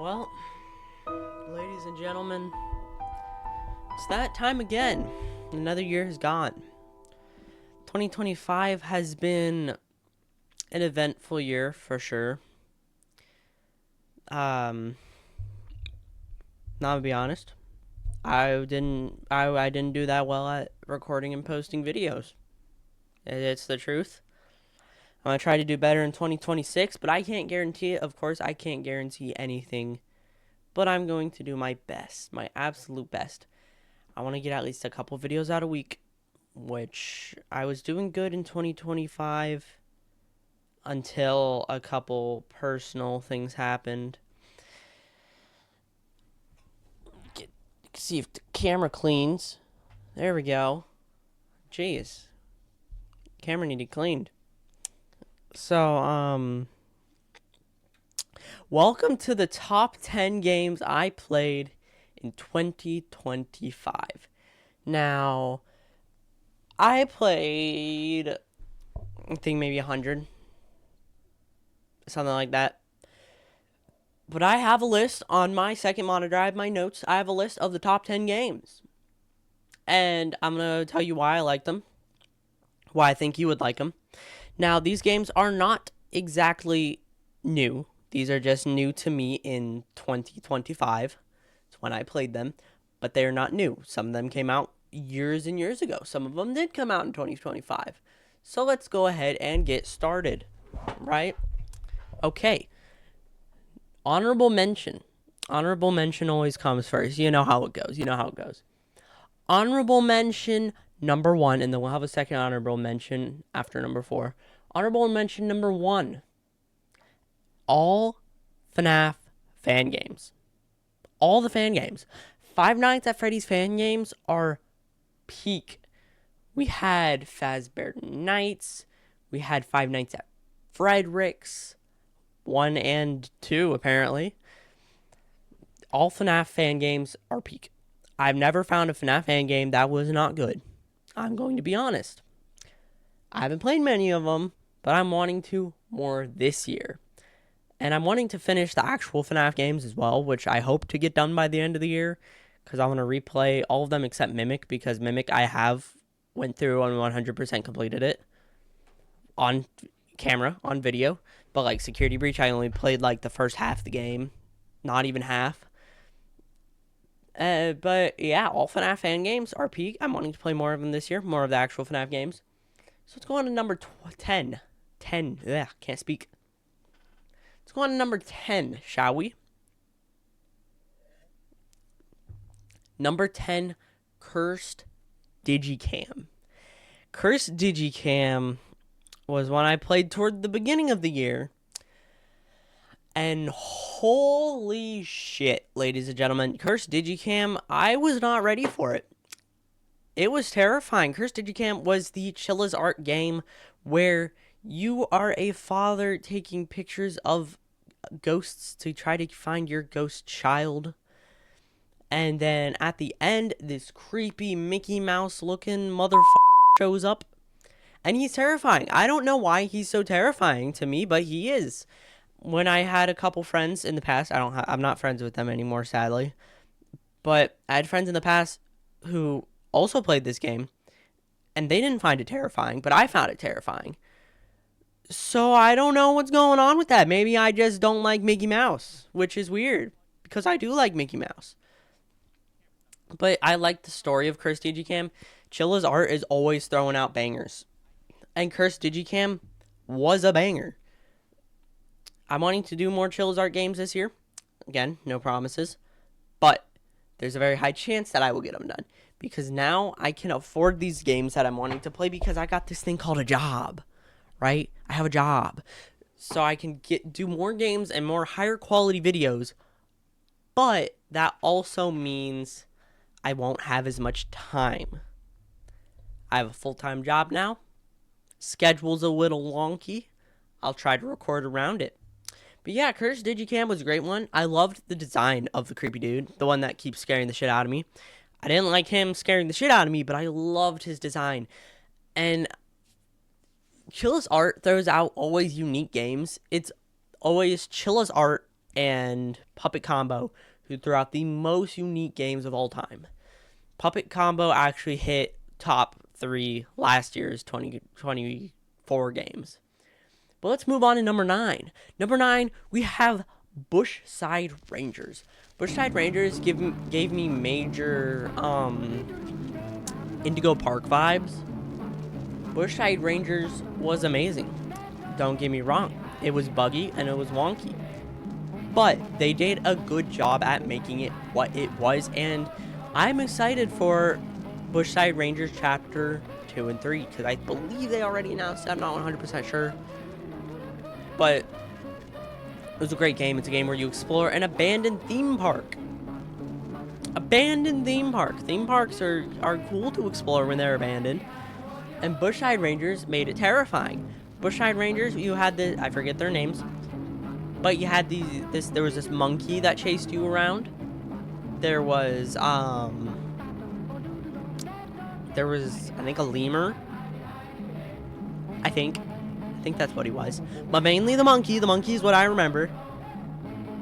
Well, ladies and gentlemen, it's that time again. Another year has gone. 2025 has been an eventful year for sure. Not to be honest, I didn't do that well at recording and posting videos. It's the truth. I'm gonna try to do better in 2026, but I can't guarantee it. Of course, I can't guarantee anything, but I'm going to do my best, my absolute best. I want to get at least a couple videos out a week, which I was doing good in 2025 until a couple personal things happened. See if the camera cleans. There we go. Jeez. Camera needed cleaned. So, welcome to the top 10 games I played in 2025. Now, I played, I think maybe 100. Something like that. But I have a list on my second monitor. I have my notes. I have a list of the top 10 games. And I'm going to tell you why I like them. Why I think you would like them. Now, these games are not exactly new. These are just new to me in 2025. It's when I played them. But they're not new. Some of them came out years and years ago. Some of them did come out in 2025. So let's go ahead and get started. Right? Okay. Honorable mention. Honorable mention always comes first. You know how it goes. Honorable mention number 1, and then we'll have a second honorable mention after number 4. Honorable mention number 1. All FNAF fan games. All the fan games. Five Nights at Freddy's fan games are peak. We had Fazbear Nights. We had Five Nights at Frederick's. 1 and 2, apparently. All FNAF fan games are peak. I've never found a FNAF fan game that was not good. I'm going to be honest. I haven't played many of them, but I'm wanting to more this year. And I'm wanting to finish the actual FNAF games as well, which I hope to get done by the end of the year, because I want to replay all of them except Mimic, because Mimic I have went through and 100% completed it on camera, on video. But like Security Breach, I only played like the first half of the game, not even half. But yeah, all FNAF fan games are peak. I'm wanting to play more of them this year, more of the actual FNAF games. So let's go on to number 10. 10. Ugh, can't speak. Let's go on to number 10, shall we? Number 10, Cursed Digicam. Cursed Digicam was one I played toward the beginning of the year. And holy shit, ladies and gentlemen, Cursed Digicam, I was not ready for it. It was terrifying. Cursed Digicam was the Chilla's Art game where you are a father taking pictures of ghosts to try to find your ghost child. And then at the end, this creepy Mickey Mouse looking motherfucker shows up. And he's terrifying. I don't know why he's so terrifying to me, but he is. When I had a couple friends in the past, I'm not friends with them anymore, sadly. But I had friends in the past who also played this game, and they didn't find it terrifying, but I found it terrifying. So I don't know what's going on with that. Maybe I just don't like Mickey Mouse, which is weird, because I do like Mickey Mouse. But I like the story of Cursed Digicam. Chilla's Art is always throwing out bangers. And Cursed Digicam was a banger. I'm wanting to do more Chilla's Art games this year. Again, no promises. But there's a very high chance that I will get them done. Because now I can afford these games that I'm wanting to play because I got this thing called a job. Right? I have a job. So I can do more games and more higher quality videos. But that also means I won't have as much time. I have a full-time job now. Schedule's a little wonky. I'll try to record around it. But yeah, Cursed Digicam was a great one. I loved the design of the creepy dude, the one that keeps scaring the shit out of me. I didn't like him scaring the shit out of me, but I loved his design. And Chilla's Art throws out always unique games. It's always Chilla's Art and Puppet Combo, who threw out the most unique games of all time. Puppet Combo actually hit top 3 last year's 2024 games. But let's move on to number 9. Number 9, we have Bushside Rangers. Bushside Rangers gave me major Indigo Park vibes. Bushside Rangers was amazing. Don't get me wrong. It was buggy and it was wonky. But they did a good job at making it what it was, and I'm excited for Bushside Rangers Chapter 2 and 3, because I believe they already announced it. I'm not 100% sure. But it was a great game. It's a game where you explore an abandoned theme park. Abandoned theme park. Theme parks are cool to explore when they're abandoned. And Bushside Rangers made it terrifying. Bushside Rangers, you had I forget their names, but you had there was this monkey that chased you around. There was I think a lemur. I think that's what he was. But mainly the monkey. The monkey is what I remember.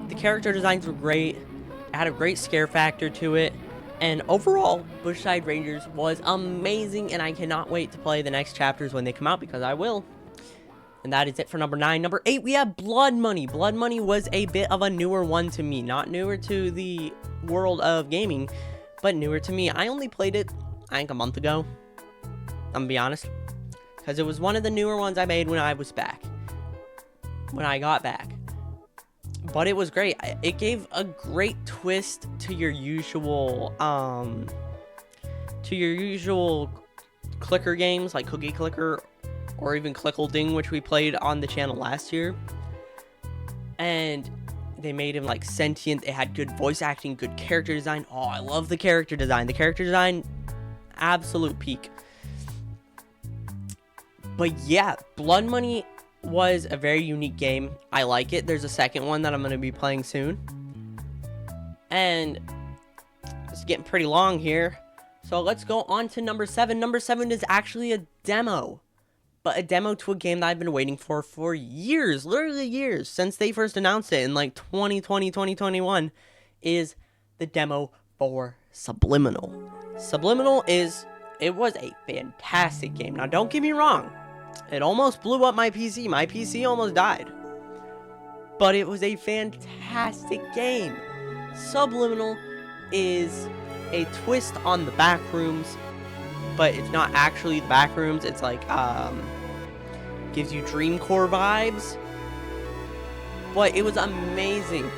The character designs were great. It had a great scare factor to it. And overall, Bushside Rangers was amazing, and I cannot wait to play the next chapters when they come out, because I will. And that is it for number 9. Number 8, we have Blood Money. Blood Money was a bit of a newer one to me. Not newer to the world of gaming, but newer to me. I only played it, I think, a month ago. I'm gonna be honest. Because it was one of the newer ones I made when I was back. When I got back. But it was great. It gave a great twist to your usual, clicker games, like Cookie Clicker, or even Clickle Ding, which we played on the channel last year. And they made him like sentient. They had good voice acting, good character design. Oh, I love the character design. The character design, absolute peak. But yeah, Blood Money was a very unique game. I like it. There's a second one that I'm going to be playing soon. And it's getting pretty long here. So let's go on to number 7. Number 7 is actually a demo. But a demo to a game that I've been waiting for years. Literally years. Since they first announced it in like 2020, 2021. Is the demo for Subliminal. Subliminal it was a fantastic game. Now don't get me wrong. It almost blew up my PC. My PC almost died. But it was a fantastic game. Subliminal is a twist on the Backrooms, but it's not actually the Backrooms. It's like, gives you Dreamcore vibes. But it was amazing.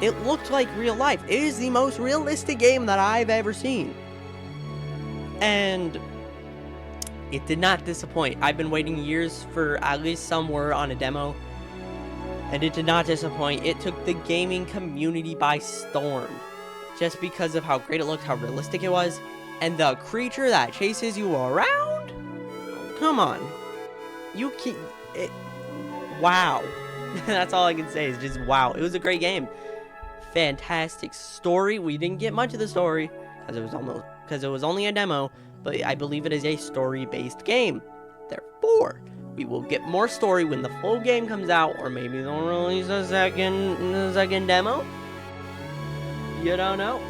It looked like real life. It is the most realistic game that I've ever seen. And it did not disappoint. I've been waiting years for at least some word on a demo, and it did not disappoint. It took the gaming community by storm, just because of how great it looked, how realistic it was, and the creature that chases you around. Come on, you can. Wow, that's all I can say is just wow. It was a great game, fantastic story. We didn't get much of the story because it was only a demo. But I believe it is a story-based game. Therefore, we will get more story when the full game comes out, or maybe they'll release a second demo. You don't know.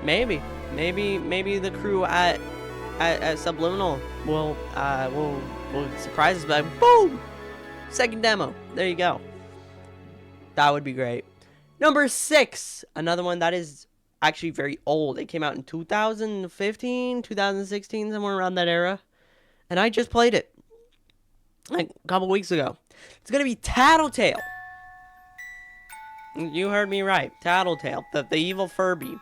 Maybe the crew at Subliminal will surprise us by boom, second demo. There you go. That would be great. Number 6, another one that is actually very old. It came out in 2015, 2016, somewhere around that era. And I just played it like a couple weeks ago. It's going to be Tattletale. You heard me right. Tattletale. The evil Furby.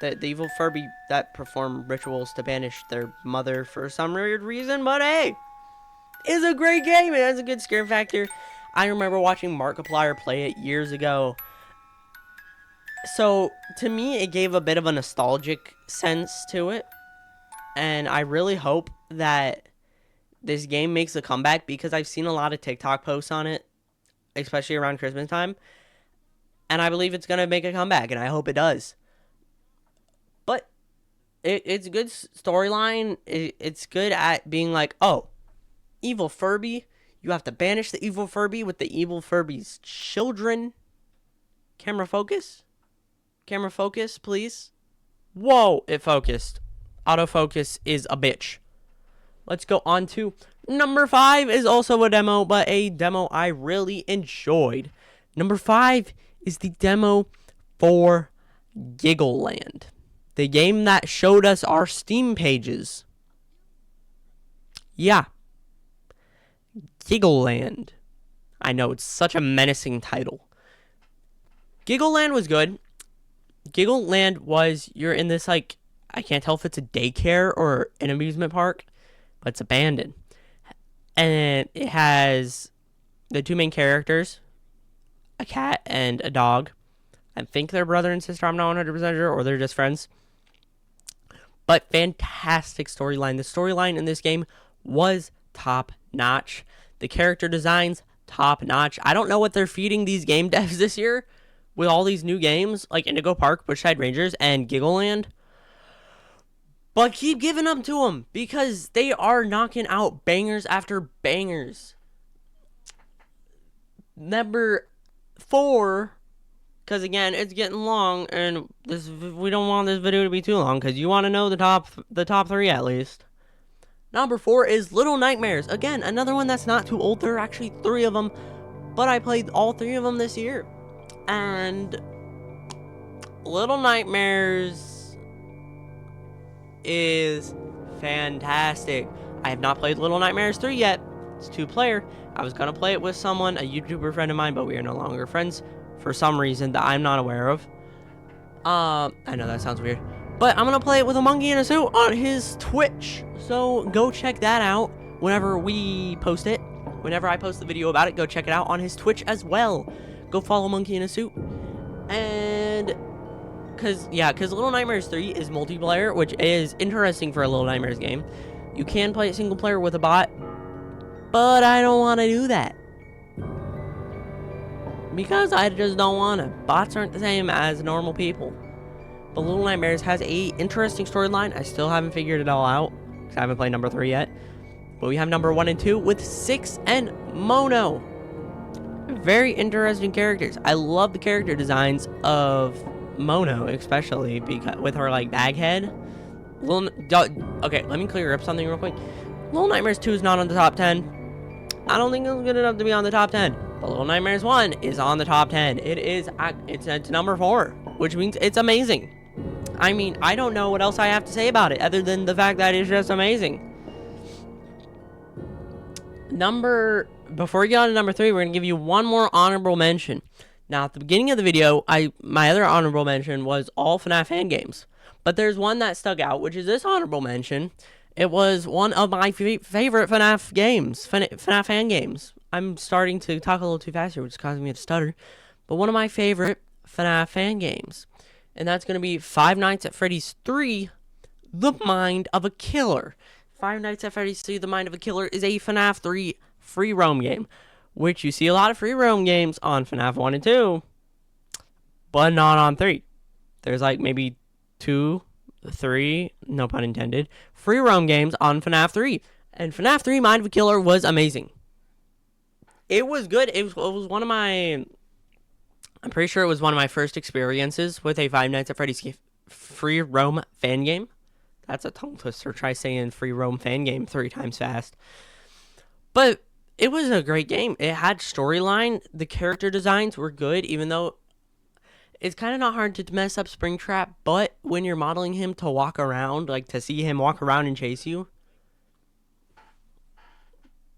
The evil Furby that perform rituals to banish their mother for some weird reason. But hey, it's a great game. It has a good scare factor. I remember watching Markiplier play it years ago. So, to me, it gave a bit of a nostalgic sense to it. And I really hope that this game makes a comeback, because I've seen a lot of TikTok posts on it, especially around Christmas time. And I believe it's going to make a comeback, and I hope it does. But it's a good storyline. It's good at being like, oh, evil Furby. You have to banish the evil Furby with the evil Furby's children. Camera focus? Camera focus, please. Whoa, it focused. Autofocus is a bitch. Let's go on to number 5 is also a demo, but a demo I really enjoyed. Number 5 is the demo for Giggleland, the game that showed us our Steam pages. Yeah. Giggleland. I know, it's such a menacing title. Giggleland was good. Giggleland was, you're in this, like, I can't tell if it's a daycare or an amusement park, but it's abandoned. And it has the two main characters, a cat and a dog. I think they're brother and sister, I'm not 100% sure, or they're just friends. But fantastic storyline. The storyline in this game was top notch. The character designs, top notch. I don't know what they're feeding these game devs this year with all these new games like Indigo Park, Bushside Rangers, and Giggleland. But keep giving them to them because they are knocking out bangers after bangers. Number 4, because again, it's getting long, and we don't want this video to be too long because you want to know the top 3 at least. Number 4 is Little Nightmares. Again, another one that's not too old. There are actually 3 of them, but I played all 3 of them this year. And Little Nightmares is fantastic. I have not played Little Nightmares 3 yet. It's 2-player. I was going to play it with someone, a YouTuber friend of mine, but we are no longer friends for some reason that I'm not aware of. I know that sounds weird. But I'm going to play it with a monkey in a suit on his Twitch. So go check that out whenever we post it. Whenever I post the video about it, go check it out on his Twitch as well. Go follow Monkey in a Suit. And because Little Nightmares 3 is multiplayer, which is interesting for a Little Nightmares game. You can play it single player with a bot, but I don't want to do that. Because I just don't want to. Bots aren't the same as normal people. But Little Nightmares has a interesting storyline. I still haven't figured it all out, because I haven't played number 3 yet. But we have number 1 and 2 with Six and Mono. Very interesting characters. I love the character designs of Mono, especially because with her like bag head. Okay, let me clear up something real quick. Little Nightmares 2 is not on the top 10. I don't think it's good enough to be on the top 10. But Little Nightmares 1 is on the top 10. It's number 4, which means it's amazing. I mean, I don't know what else I have to say about it other than the fact that it's just amazing. Before we get on to number 3, we're going to give you one more honorable mention. Now, at the beginning of the video, my other honorable mention was all FNAF fan games. But there's one that stuck out, which is this honorable mention. It was one of my favorite FNAF games, FNAF fan games. I'm starting to talk a little too fast here, which is causing me to stutter. But one of my favorite FNAF fan games. And that's going to be Five Nights at Freddy's 3, The Mind of a Killer. Five Nights at Freddy's 3, The Mind of a Killer is a FNAF 3 free roam game, which you see a lot of free roam games on FNAF 1 and 2, but not on 3. There's like maybe 2, 3, no pun intended, free roam games on FNAF 3. And FNAF 3 Mind of a Killer was amazing. It was good. It was one of my... I'm pretty sure it was one of my first experiences with a Five Nights at Freddy's free roam fan game. That's a tongue twister. Try saying free roam fan game 3 times fast. But it was a great game. It had storyline. The character designs were good, even though it's kind of not hard to mess up Springtrap. But when you're modeling him to walk around, like to see him walk around and chase you.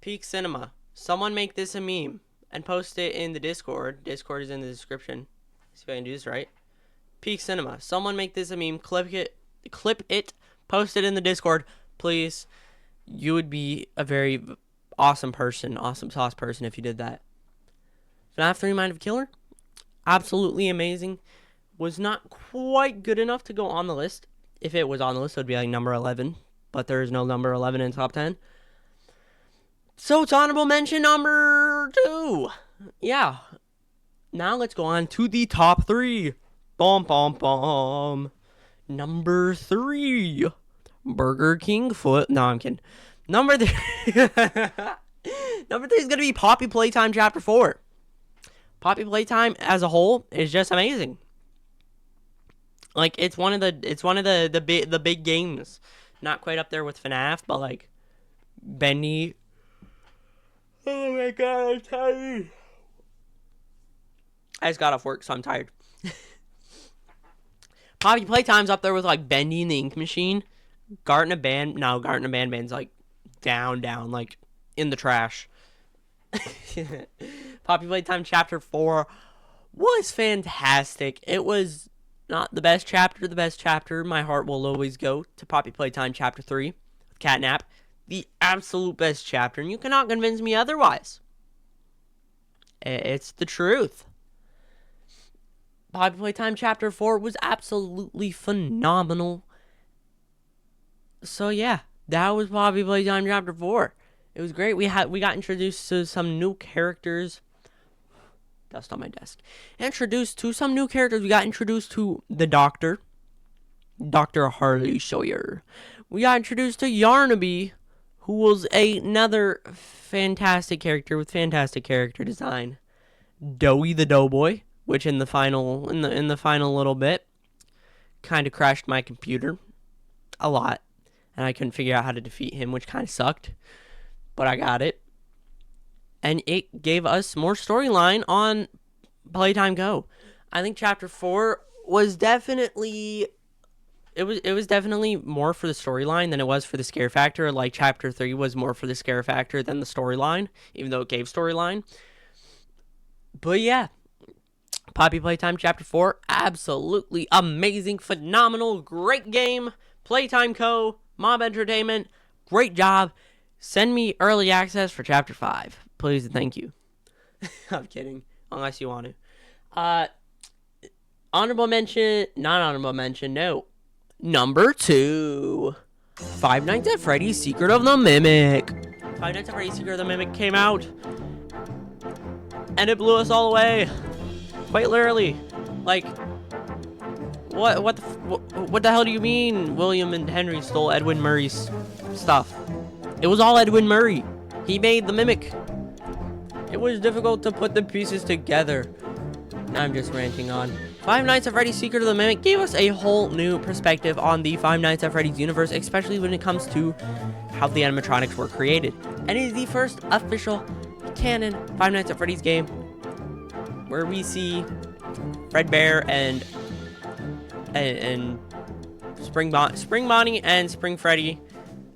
Peak Cinema. Someone make this a meme and post it in the Discord. Discord is in the description. See if I can do this right. Peak Cinema. Someone make this a meme. Clip it. Post it in the Discord, please. You would be a very awesome person, awesome sauce person if you did that. FNAF 3 Mind of a Killer, absolutely amazing. Was not quite good enough to go on the list. If it was on the list, it would be like number 11. But there is no number 11 in top 10. So it's honorable mention number 2. Yeah. Now let's go on to the top 3. Bom, bom, bom. Number 3. Burger King foot. No, I'm kidding. Number 3. Number 3 is going to be Poppy Playtime Chapter 4. Poppy Playtime as a whole is just amazing. Like, it's one of the big games. Not quite up there with FNAF, but like Bendy. Oh my god, I'm tired. I just got off work, so I'm tired. Poppy Playtime's up there with like Bendy and the Ink Machine. Garten of Banban's like down, like in the trash. Poppy Playtime Chapter 4 was fantastic. It was not the best chapter. My heart will always go to Poppy Playtime Chapter 3 with Catnap. The absolute best chapter, and you cannot convince me otherwise. It's the truth. Poppy Playtime Chapter 4 was absolutely phenomenal. So yeah, that was Poppy Playtime Chapter 4. It was great. We got introduced to some new characters. Dust on my desk. Introduced to some new characters. We got introduced to the Doctor. Dr. Harley Sawyer. We got introduced to Yarnaby, who was another fantastic character with fantastic character design. Doughy the Doughboy, which in the final little bit kind of crashed my computer a lot, and I couldn't figure out how to defeat him, which kind of sucked, but I got it. And it gave us more storyline on Playtime Go. I think Chapter 4 was definitely it was definitely more for the storyline than it was for the scare factor. Like Chapter 3 was more for the scare factor than the storyline, even though it gave storyline. But yeah, Poppy Playtime Chapter 4, absolutely amazing, phenomenal, great game. Playtime Co., Mob Entertainment, great job. Send me early access for Chapter 5. Please and thank you. I'm kidding, unless you want to. Honorable mention, not honorable mention, no. Number 2, Five Nights at Freddy's Secret of the Mimic. Five Nights at Freddy's Secret of the Mimic came out, and it blew us all away. Quite literally. Like, what the hell do you mean William and Henry stole Edwin Murray's stuff? It was all Edwin Murray. He made the Mimic. It was difficult to put the pieces together. I'm just ranting on. Five Nights at Freddy's Secret of the Mimic gave us a whole new perspective on the Five Nights at Freddy's universe, especially when it comes to how the animatronics were created. And it is the first official canon Five Nights at Freddy's game where we see Fredbear and Spring Bonnie and Spring Freddy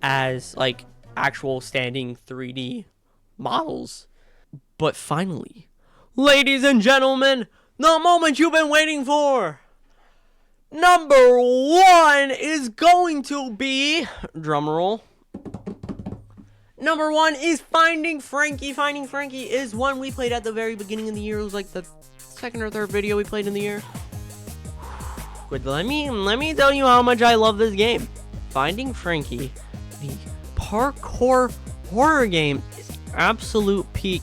as like actual standing 3D models. But finally, ladies and gentlemen, the moment you've been waiting for. Number 1 is going to be, drumroll. Number 1 is Finding Frankie. Finding Frankie is one we played at the very beginning of the year. It was like the second or third video we played in the year. But let me tell you how much I love this game. Finding Frankie, the parkour horror game, is absolute peak.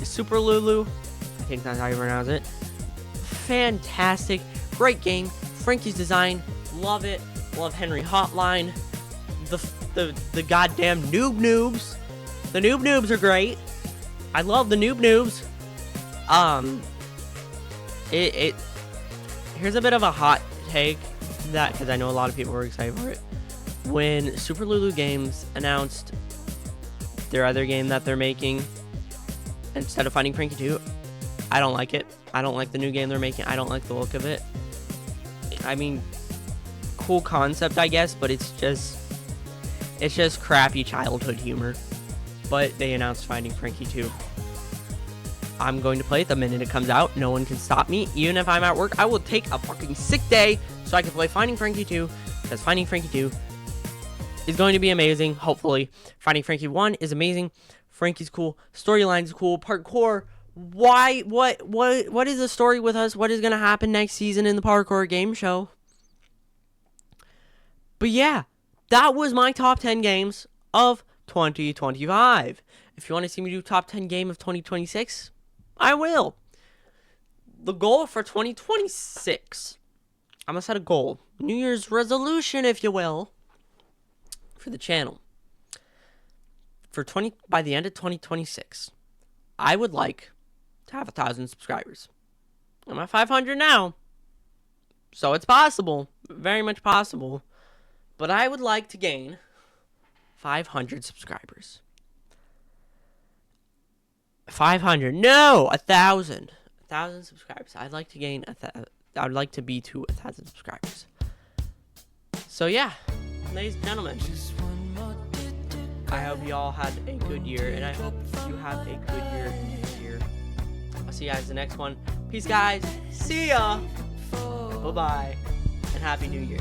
Super Lulu, I think that's how you pronounce it. Fantastic, great game. Frankie's design, love it. Love Henry Hotline. The goddamn noob noobs. The noob noobs are great. I love the noob noobs. Here's a bit of a hot take, that because I know a lot of people were excited for it. When Super Lulu Games announced their other game that they're making instead of Finding Frankie 2, I don't like it. I don't like the new game they're making. I don't like the look of it. I mean, cool concept, I guess, but it's just crappy childhood humor. But they announced Finding Frankie 2. I'm going to play it the minute it comes out. No one can stop me. Even if I'm at work, I will take a fucking sick day so I can play Finding Frankie 2, because Finding Frankie 2 is going to be amazing, hopefully. Finding Frankie 1 is amazing. Frankie's cool. Storyline's cool. Parkour. Why? What is the story with us? What is going to happen next season in the parkour game show? But yeah, that was my top 10 games of 2025. If you want to see me do top 10 game of 2026, I will. The goal for 2026, I'm going to set a goal. New Year's resolution, if you will, for the channel. By the end of 2026, I would like to have 1,000 subscribers. I'm at 500 now. So it's possible. Very much possible. But I would like to gain 500 subscribers. 500. No, 1,000. 1,000 subscribers. I'd like to gain I would like to be to 1,000 subscribers. So yeah, ladies and gentlemen, I hope you all had a good year, and I hope you have a good year this year. I'll see you guys in the next one. Peace, guys. See ya. Bye-bye, and Happy New Year.